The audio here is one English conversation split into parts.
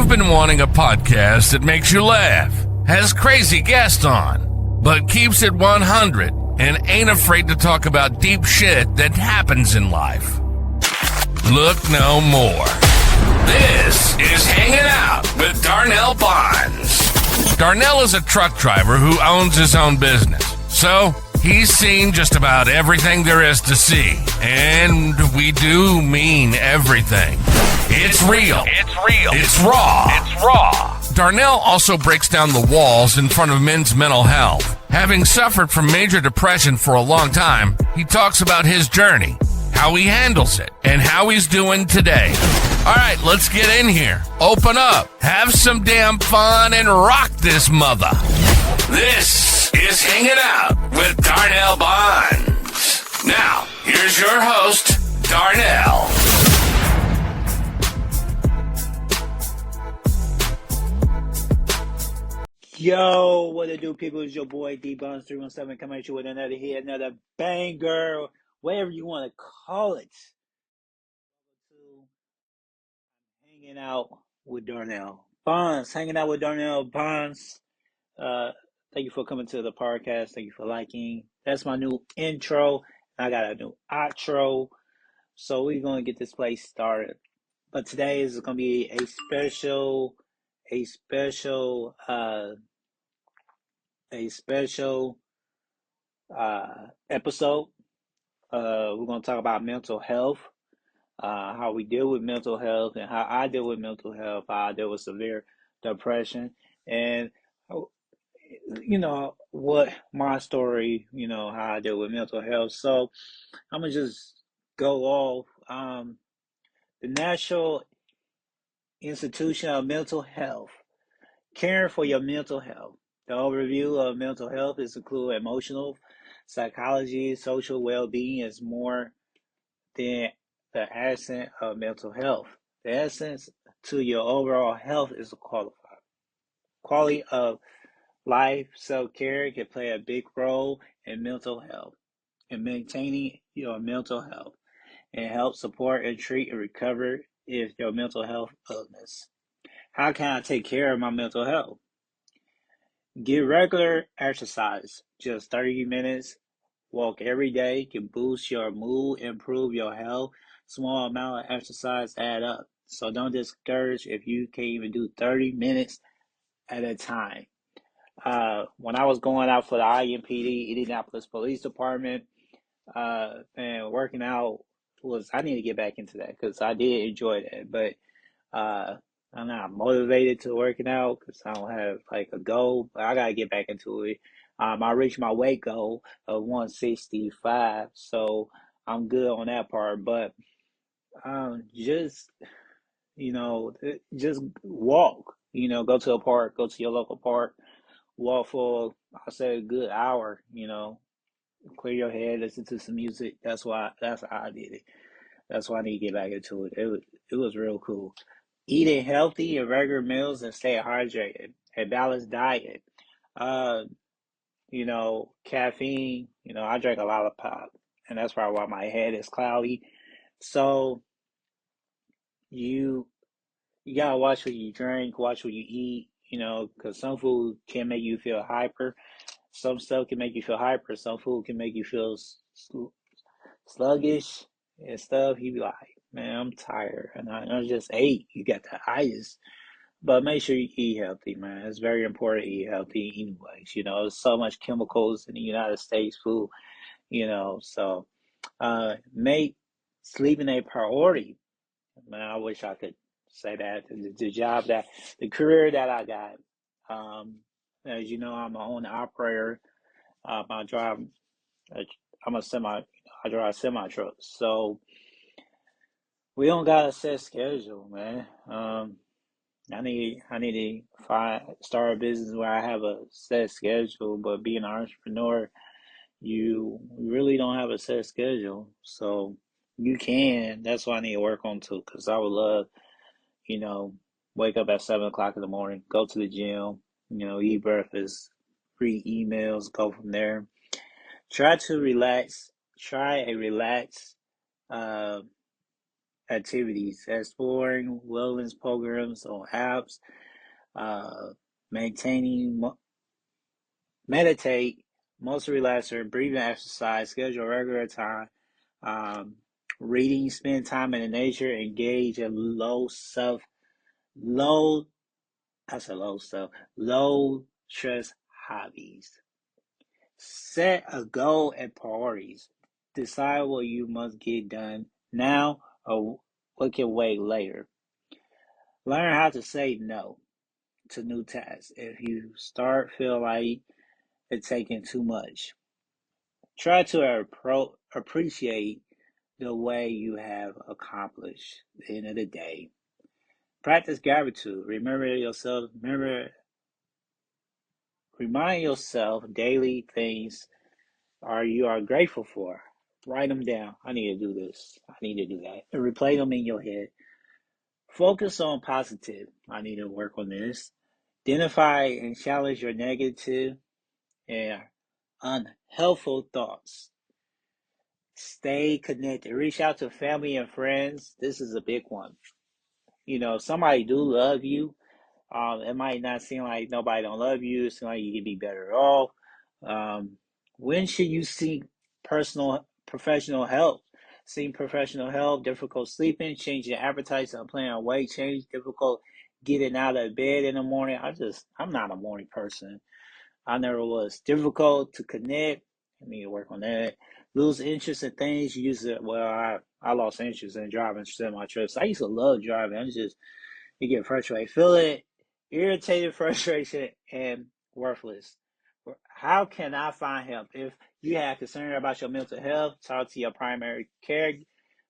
You've been wanting a podcast that makes you laugh, has crazy guests on, but keeps it 100 and ain't afraid to talk about deep shit that happens in life. Look no more. This is Hanging Out with Darnell Bonds. Darnell is a truck driver who owns his own business, so he's seen just about everything there is to see, and we do mean everything. It's real. It's real. It's raw. It's raw. Darnell also breaks down the walls in front of men's mental health. Having suffered from major depression for a long time, he talks about his journey, how he handles it, and how he's doing today. All right, let's get in here. Open up, have some damn fun, and rock this mother. This is Hanging Out with Darnell Bonds. Now, here's your host, Darnell. Yo, what it do, people? It's your boy D-Buns317 coming at you with another banger, whatever you want to call it. Hanging out with Darnell Bonds. Hanging out with Darnell Bonds. Thank you for coming to the podcast. Thank you for liking. That's my new intro. I got a new outro. So we're going to get this place started. But today is going to be a special episode. We're going to talk about mental health, how we deal with mental health, and how I deal with mental health, how I deal with severe depression, and what my story, how I deal with mental health. So I'm gonna just go off. The National Institution of Mental Health, caring for your mental health. The overview of mental health is include emotional, psychology, social well-being is more than the essence of mental health. The essence to your overall health is the quality of life. Self-care can play a big role in mental health and maintaining your mental health and help support and treat and recover if your mental health illness. How can I take care of my mental health? Get regular exercise, just 30 minutes. Walk every day can boost your mood, improve your health. Small amount of exercise add up. So don't discourage if you can't even do 30 minutes at a time. When I was going out for the IMPD, Indianapolis Police Department, and working out I need to get back into that because I did enjoy that. But I'm not motivated to working out because I don't have like a goal, but I got to get back into it. I reached my weight goal of 165, so I'm good on that part. But just just walk. Go to a park, go to your local park, walk for I say a good hour. Clear your head, listen to some music. That's how I did it. That's why I need to get back into it. It was real cool. Eating healthy and regular meals and stay hydrated. A balanced diet. Caffeine. I drank a lot of pop, and that's probably why my head is cloudy. So you gotta watch what you drink, watch what you eat. Because some food can make you feel hyper. Some stuff can make you feel hyper. Some food can make you feel sluggish and stuff. You be like, man, I'm tired, and I just ate. You got the itis. But make sure you eat healthy, man. It's very important to eat healthy anyways. There's so much chemicals in the United States food, so make sleeping a priority. Man, I wish I could say that. The career that I got, as you know, I'm an owner operator. I drive, I drive semi trucks. So we don't got a set schedule, man. I need to start a business where I have a set schedule, but being an entrepreneur, you really don't have a set schedule. So you can. That's what I need to work on too, because I would love, wake up at 7 o'clock in the morning, go to the gym, eat breakfast, read emails, go from there. Try to relax. Try a relaxed activities, exploring wellness programs or apps, maintaining, meditate, muscle relaxer, breathing exercise, schedule regular time, reading, spend time in the nature, engage in low, that's a low stuff, low stress hobbies. Set a goal and priorities. Decide what you must get done now or what can wait later. Learn how to say no to new tasks if you start feel like it's taking too much. Try to appreciate the way you have accomplished at the end of the day. Practice gratitude. Remind yourself daily things you are grateful for. Write them down. I need to do this. I need to do that. And replay them in your head. Focus on positive. I need to work on this. Identify and challenge your negative and unhelpful thoughts. Stay connected. Reach out to family and friends. This is a big one. Somebody do love you. It might not seem like nobody don't love you. It seems like you could be better off. When should you seek professional help? Seek professional help, difficult sleeping, changing appetites, planning on weight change, difficult getting out of bed in the morning. I'm not a morning person. I never was. Difficult to connect. I need to work on that. Lose interest in things. I lost interest in driving semi trips. I used to love driving. You get frustrated. Feel it, irritated, frustration, and worthless. How can I find help? If you have concern about your mental health, talk to your primary care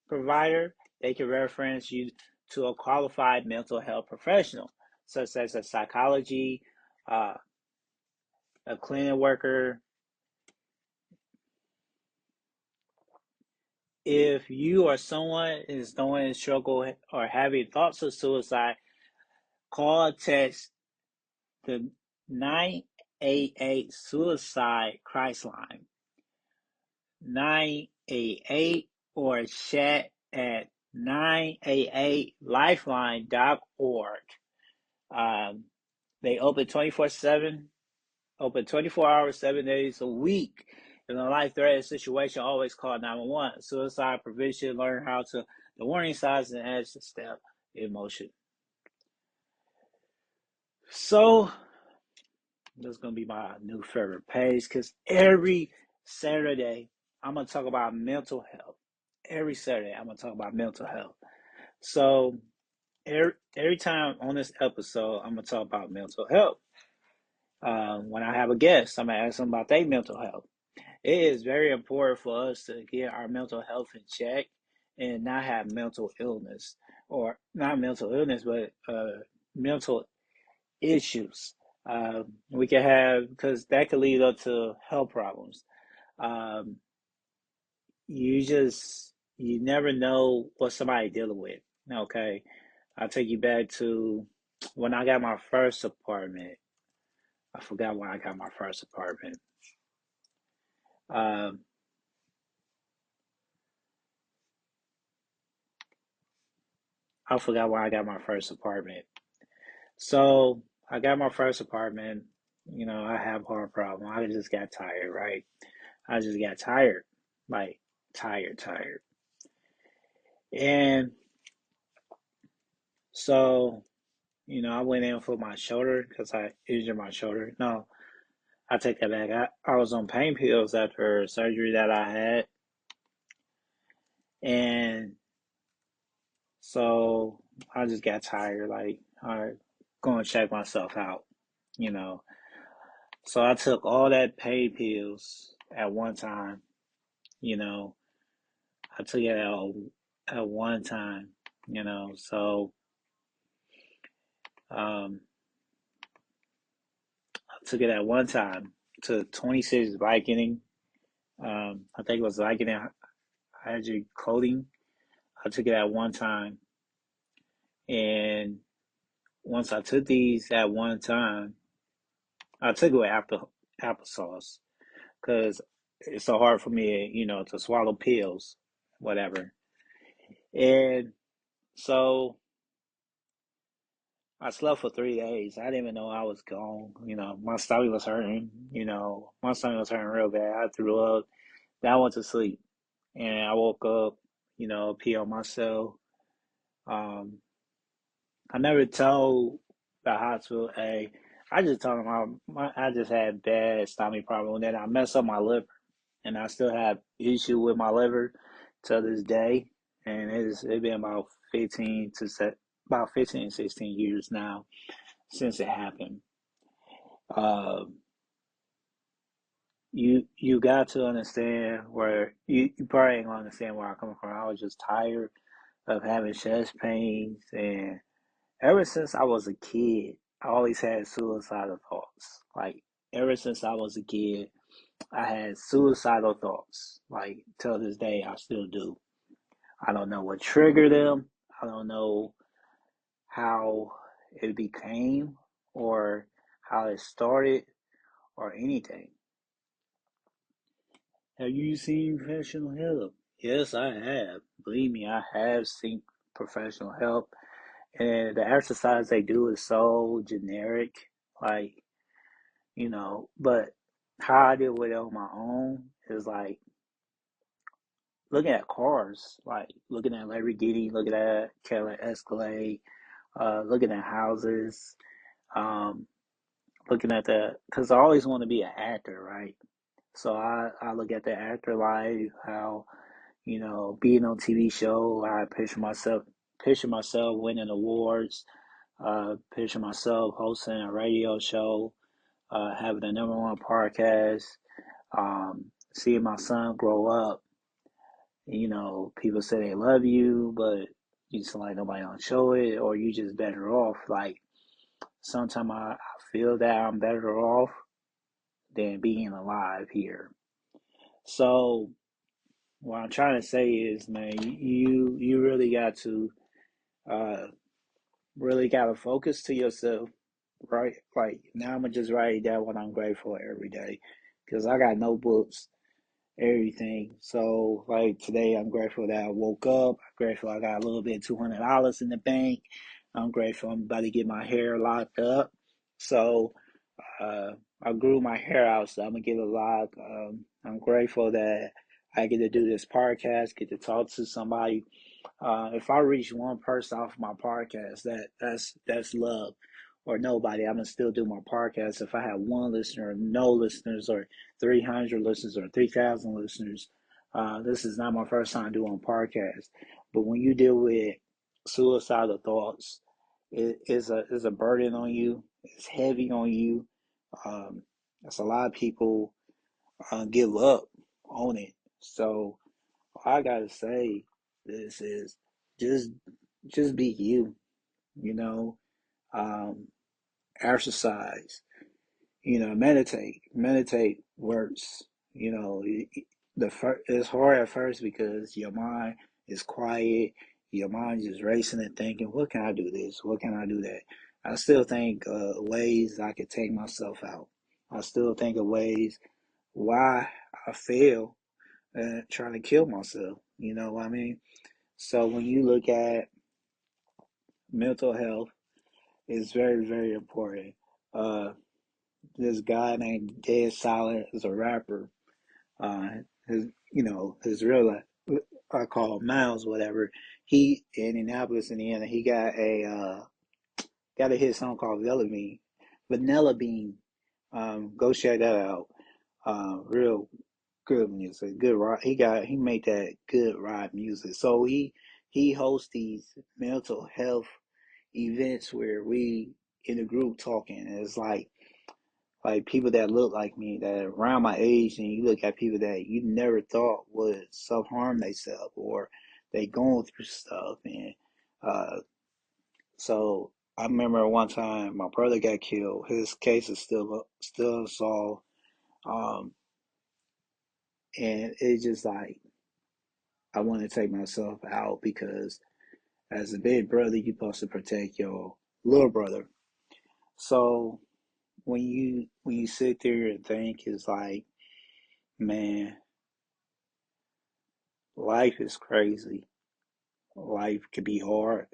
provider. They can reference you to a qualified mental health professional, such as a psychology, a clinic worker. If you or someone is knowing struggle or having thoughts of suicide, call or text the 988 Suicide Crisis Line, 988, or chat at 988lifeline.org. They open 24/7, open 24 hours, 7 days a week. In a life-threatening situation, always call 911. Suicide prevention, learn the warning signs and action step in motion. So, this is going to be my new favorite page because every Saturday, I'm going to talk about mental health. Every Saturday, I'm going to talk about mental health. So, every time on this episode, I'm going to talk about mental health. When I have a guest, I'm going to ask them about their mental health. It is very important for us to get our mental health in check and not have mental illness, or not mental illness, but mental issues. We can have, because that could lead up to health problems. You never know what somebody dealing with. Okay, I'll take you back to when I got my first apartment. I forgot when I got my first apartment. I forgot when I got my first apartment. So I got my first apartment. I have a heart problem. I just got tired, right? I just got tired, like tired. And so, I went in for my shoulder because I injured my shoulder. No, I take that back. I was on pain pills after surgery that I had. And so I just got tired, like, all right, going to check myself out, So I took all that pain pills at one time, I took it at one time, So I took it at one time to 26 Vicodin. I think it was Vicodin hydrocodone. I took it at one time, and once I took these at one time, I took it with applesauce because it's so hard for me, to swallow pills, whatever. And So I slept for 3 days. I didn't even know I was gone. My stomach was hurting. My stomach was hurting real bad. I threw up. Then I went to sleep. And I woke up, pee on myself. Um, I never told the hospital, hey, I just told them I just had bad stomach problem. And then I messed up my liver. And I still have issue with my liver to this day. And it's been about 16 years now since it happened. Uh, you got to understand where you probably ain't gonna understand where I'm coming from. I was just tired of having chest pains, and ever since I was a kid, I always had suicidal thoughts. Like ever since I was a kid, I had suicidal thoughts. Like till this day, I still do. I don't know what triggered them. I don't know how it became or how it started or anything. Have you seen professional help? Yes, I have. Believe me, I have seen professional help. And the exercise they do is so generic. Like, but how I deal with it on my own is like looking at cars, like looking at Lamborghini, looking at Cadillac Escalade, looking at houses, um, looking at because I always want to be an actor, right? So I look at the actor life, how being on TV show. I picture myself winning awards, picture myself hosting a radio show, having the number one podcast, seeing my son grow up. People say they love you, but you just like nobody don't show it, or you just better off. Like sometimes I feel that I'm better off than being alive here. So what I'm trying to say is, man, you uh really got to focus to yourself, right? Like now, I'm gonna just write down what I'm grateful for every day, because I got notebooks, everything. So like today, I'm grateful that I woke up. I'm grateful I got a little bit $200 in the bank. I'm grateful I'm about to get my hair locked up. So uh, I grew my hair out, so I'm gonna get a lock. I'm grateful that I get to do this podcast, get to talk to somebody. If I reach one person off my podcast, that's love. Or nobody, I'm gonna still do my podcast. If I have one listener, or no listeners, or 300 listeners, or 3,000 listeners, this is not my first time doing a podcast. But when you deal with suicidal thoughts, it is a burden on you. It's heavy on you. Um, that's a lot of people give up on it. So all I gotta say this is just just be you, you know. Um, exercise, meditate. Meditate works. You know, it's hard at first because your mind is quiet. Your mind is racing and thinking, "What can I do this? What can I do that?" I still think ways I could take myself out. I still think of ways why I fail and trying to kill myself. You know what I mean? So when you look at mental health, it's very, very important. Uh, this guy named Dead Silent is a rapper. Uh, his real life, I call him Miles, whatever. He in Indianapolis, Indiana. He got a hit song called Vanilla Bean. Go check that out. Real good music, good rock. He made that good rap music. So he hosts these mental health events where we in a group talking. And it's like people that look like me, that are around my age, and you look at people that you never thought would self harm themselves or they going through stuff. And uh, so I remember one time my brother got killed. His case is still unsolved. Um, and it's just like I want to take myself out because as a big brother, you're supposed to protect your little brother. So when you sit there and think, it's like, man, life is crazy. Life could be hard.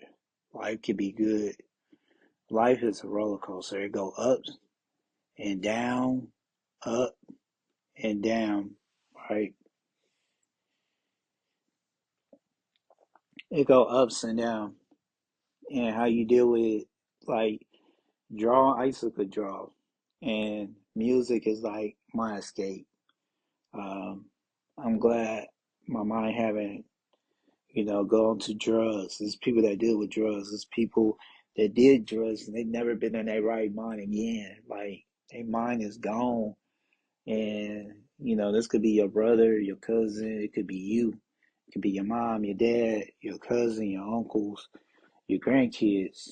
Life could be good. Life is a roller coaster. It go up and down, up and down, right? It go ups and down. And how you deal with it, like I used to could draw. And music is like my escape. Um, I'm glad my mind haven't, gone to drugs. There's people that deal with drugs. There's people that did drugs and they've never been in their right mind again. Like their mind is gone. And, this could be your brother, your cousin, it could be you. It could be your mom, your dad, your cousin, your uncles, your grandkids.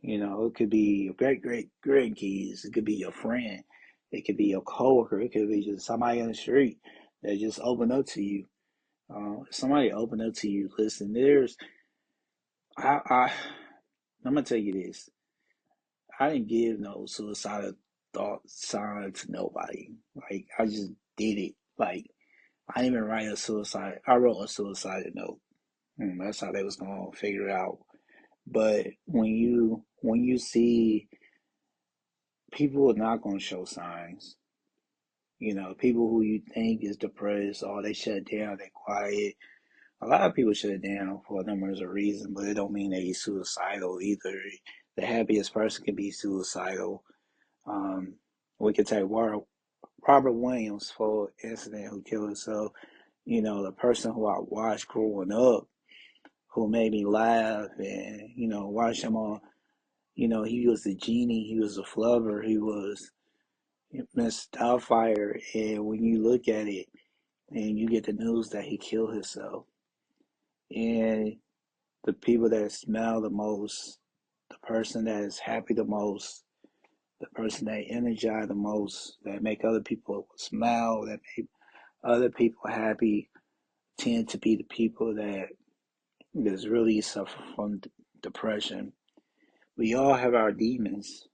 It could be your great grandkids. It could be your friend. It could be your coworker. It could be just somebody on the street that just opened up to you. Somebody opened up to you. Listen, I, I'm gonna tell you this. I didn't give no suicidal thought sign to nobody. Like I just did it. Like I didn't even write a suicide. I wrote a suicide note. That's how they was gonna figure it out. But when you see people are not gonna show signs. People who you think is depressed, or they shut down, they quiet. A lot of people shut down for numbers of reasons, but it don't mean they suicidal either. The happiest person can be suicidal. Um, we could take Robert Williams for incident who killed himself. The person who I watched growing up, who made me laugh, and watch him on. He was the genie. He was a flubber. He was Miss Doubtfire. And when you look at it, and you get the news that he killed himself, and the people that smile the most, the person that is happy the most, the person that energize the most, that make other people smile, that make other people happy, tend to be the people that just really suffer from depression. We all have our demons.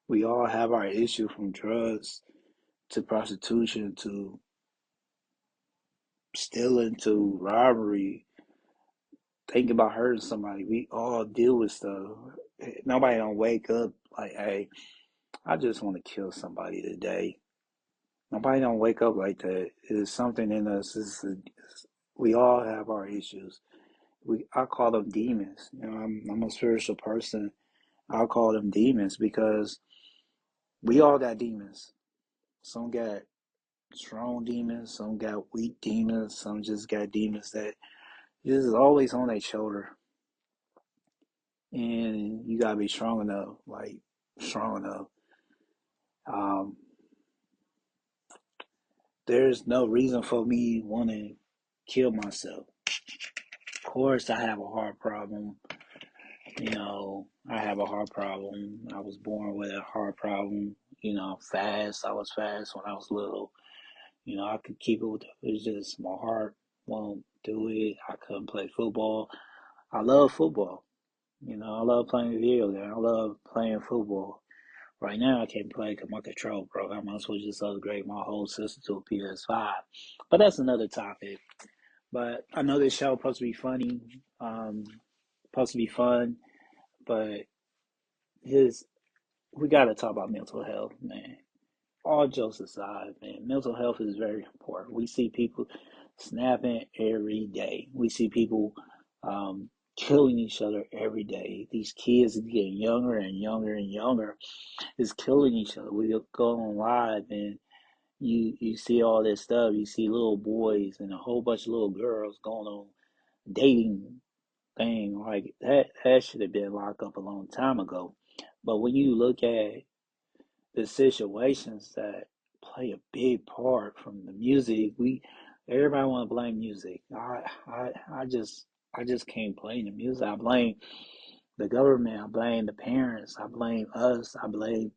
We all have our issue, from drugs to prostitution to stealing to robbery. Think about hurting somebody. We all deal with stuff. Nobody don't wake up like, hey, I just want to kill somebody today. Nobody don't wake up like that. It's something in us. We all have our issues. I call them demons. I'm a spiritual person. I'll call them demons because we all got demons. Some got strong demons, some got weak demons, some just got demons that just is always on their shoulder. And you gotta be strong enough, like strong enough. Um, there's no reason for me wanting to kill myself. Of course, I have a heart problem. I have a heart problem. I was born with a heart problem. Fast. I was fast when I was little. I could keep it with it's just my heart won't do it. I couldn't play football. I love football. I love playing video game. I love playing football. Right now, I can't play because my control broke. I might as well just upgrade my whole system to a PS5. But that's another topic. But I know this show is supposed to be funny, supposed to be fun, but his we got to talk about mental health, man. All jokes aside, man, mental health is very important. We see people snapping every day. We see people killing each other every day. These kids are getting younger and younger and younger, is killing each other. We go on live and you see all this stuff. You see little boys and a whole bunch of little girls going on dating thing like that. That should have been locked up a long time ago. But when you look at the situations that play a big part from the music, everybody want to blame music. I just can't blame the music. I blame the government. I blame the parents. I blame us. I blame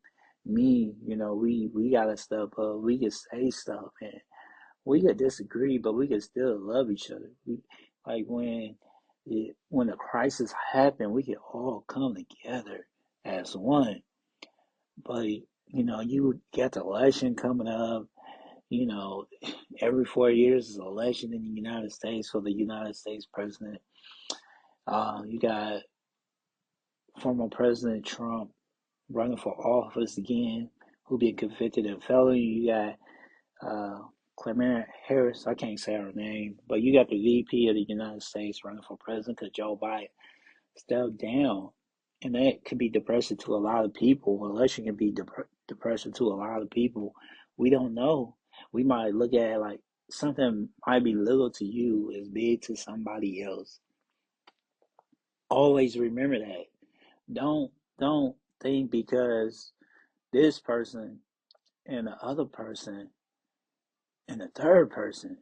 me. We gotta step up. We can say stuff and we could disagree, but we could still love each other. Like when the crisis happened, we could all come together as one. But you got the election coming up. You know, every 4 years is an election in the United States for the United States president. You got former President Trump running for office again, who been convicted of felony. You got Kamala Harris. I can't say her name, but you got the VP of the United States running for president because Joe Biden stepped down. And that could be depressing to a lot of people. Election can be depressing to a lot of people. We don't know. We might look at it like something might be little to you is big to somebody else. Always remember that. Don't don't think because this person and the other person and the third person,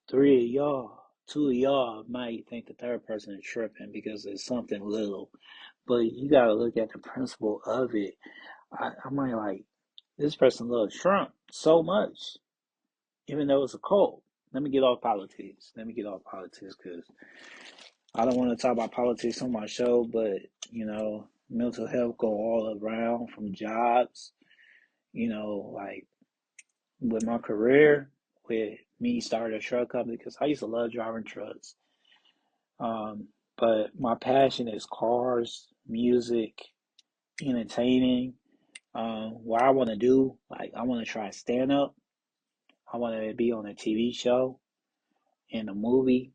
three of y'all, two of y'all might think the third person is tripping because it's something little. But you gotta look at the principle of it. I might like this person loves Trump so much, even though it's a cult. Let me get off politics. Let me get off politics because I don't want to talk about politics on my show, but mental health go all around from jobs, like with my career, with me starting a truck company because I used to love driving trucks. But my passion is cars, music, entertaining. What I want to do, like I want to try stand up. I want to be on a TV show, in a movie.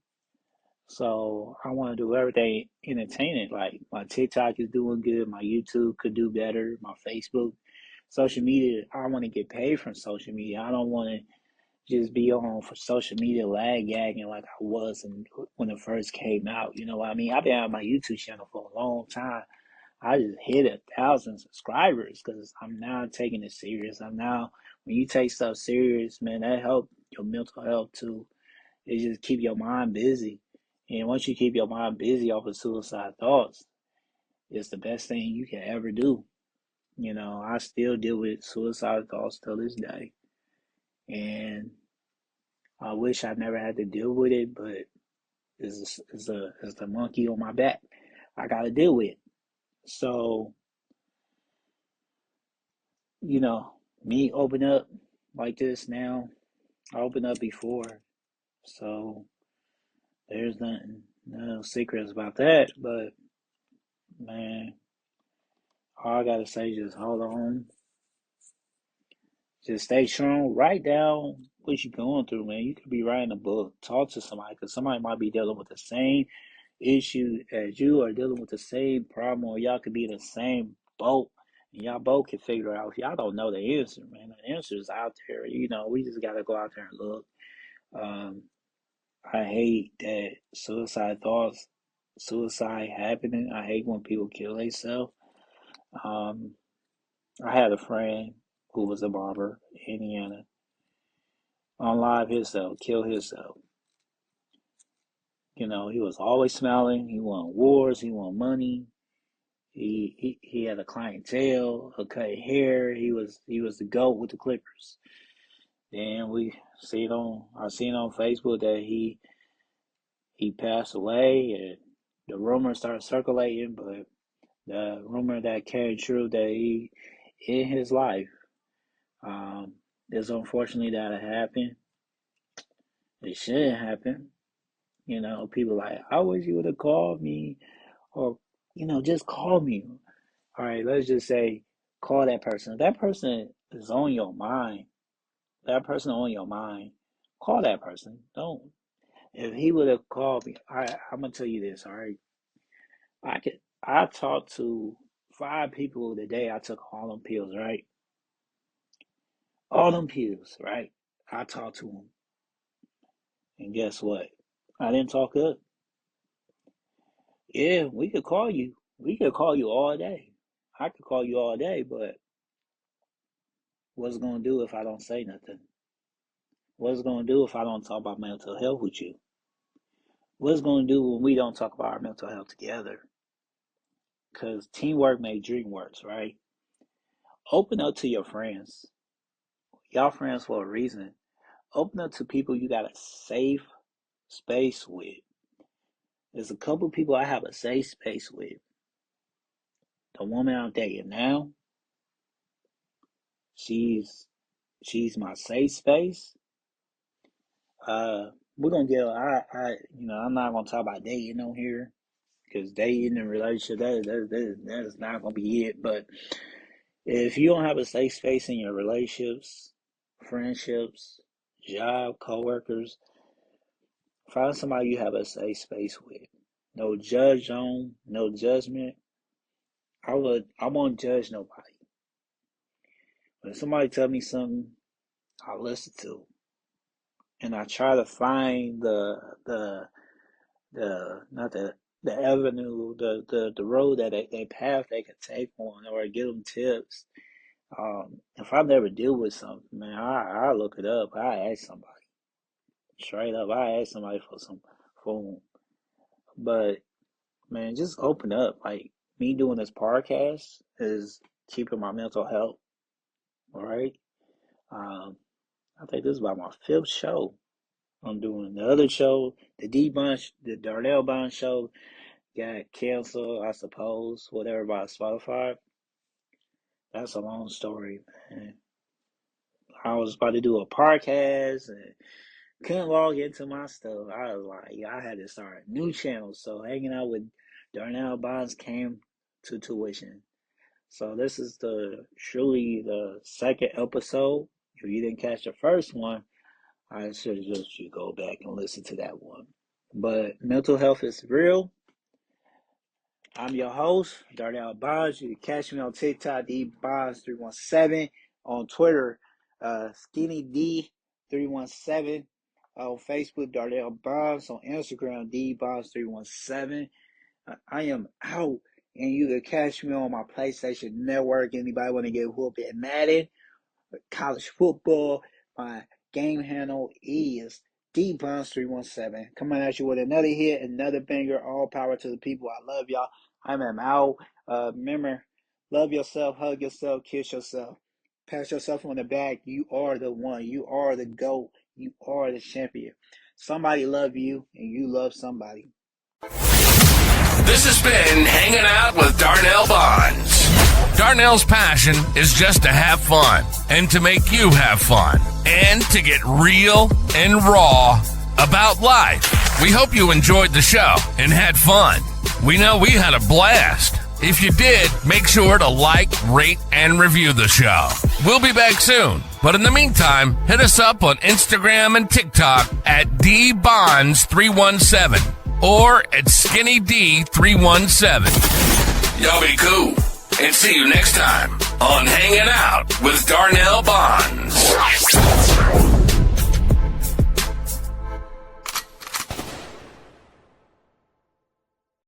So I want to do everything entertaining. Like my TikTok is doing good. My YouTube could do better. My Facebook, social media. I want to get paid from social media. I don't want to just be on for social media lag gagging like I was when it first came out. You know what I mean? I've been on my YouTube channel for a long time. I just hit 1,000 subscribers because I'm now taking it serious. When you take stuff serious, man, that help your mental health too. It just keep your mind busy. And once you keep your mind busy off of suicide thoughts, it's the best thing you can ever do. I still deal with suicide thoughts till this day. And I wish I never had to deal with it, but it's the monkey on my back. I got to deal with it. So, you know, me open up like this now, I opened up before. So there's no secrets about that. But man, all I gotta say is just hold on. Just stay strong. Write down what you're going through, man. You could be writing a book. Talk to somebody because somebody might be dealing with the same issue as you or dealing with the same problem, or y'all could be in the same boat and y'all both can figure it out. If y'all don't know the answer, man, the answer is out there. We just gotta go out there and look. Um, I hate that suicide happening. I hate when people kill themselves. Um, I had a friend who was a barber in Indiana on live himself, kill himself. He was always smiling. He won awards. He won money. He had a clientele, a cut hair. He was the GOAT with the Clippers. Then I seen on Facebook that he passed away, and the rumors started circulating, but the rumor that came true that he in his life. It's unfortunately that it happened. It shouldn't happen. People like, I wish you would have called me, or just call me. All right, let's just say call that person. If that person is on your mind, that person on your mind, call that person. Don't. If he would have called me, I'm gonna tell you this. All right, I talked to 5 people the day I took all them pills. Right, all them pills. Right, I talked to them, and guess what? I didn't talk up. Yeah, we could call you. We could call you all day. I could call you all day, but what's it gonna do if I don't say nothing? What's it gonna do if I don't talk about mental health with you? What's it gonna do when we don't talk about our mental health together? Because teamwork makes dream works, right? Open up to your friends. Y'all friends for a reason. Open up to people you got a safe space with. There's a couple people I have a safe space with. The woman I'm dating now, she's my safe space. we're gonna get. I'm not gonna talk about dating on here because dating and relationship that is not gonna be it. But if you don't have a safe space in your relationships, friendships, job, coworkers, find somebody you have a safe space with. No judge zone, no judgment. I won't judge nobody. When somebody tell me something, I listen to, and I try to find the not the avenue, the road that they path they could take on, or give them tips. If I never deal with something, man, I look it up. I ask somebody straight up. I ask somebody for some phone. But man, just open up. Like me doing this podcast is keeping my mental health. All right. Um, I think this is about my fifth show I'm doing. The other show, the Darnell Bond show, got canceled, I suppose, whatever, by Spotify. That's a long story, man. I was about to do a podcast and couldn't log into my stuff. I was like, yeah, I had to start a new channel. So hanging out with Darnell Bonds came to tuition. So this is truly the second episode. If you didn't catch the first one, I suggest you go back and listen to that one. But mental health is real. I'm your host, Darnell Bonds. You can catch me on TikTok, DBonds317, on Twitter, SkinnyD317, on Facebook, Darnell Bonds, on Instagram, DBonds317. I am out, and you can catch me on my PlayStation Network. Anybody want to get whooped at Madden, college football, my game handle is DBonds317. Coming at you with another hit, another banger. All power to the people. I love y'all. I'm out. Remember, love yourself, hug yourself, kiss yourself. Pat yourself on the back. You are the one. You are the GOAT. You are the champion. Somebody love you, and you love somebody. This has been Hanging Out with Darnell Bonds. Darnell's passion is just to have fun and to make you have fun and to get real and raw about life. We hope you enjoyed the show and had fun. We know we had a blast. If you did, make sure to like, rate, and review the show. We'll be back soon. But in the meantime, hit us up on Instagram and TikTok at DBonds317 or at SkinnyD317. Y'all be cool. And see you next time on Hanging Out with Darnell Bonds.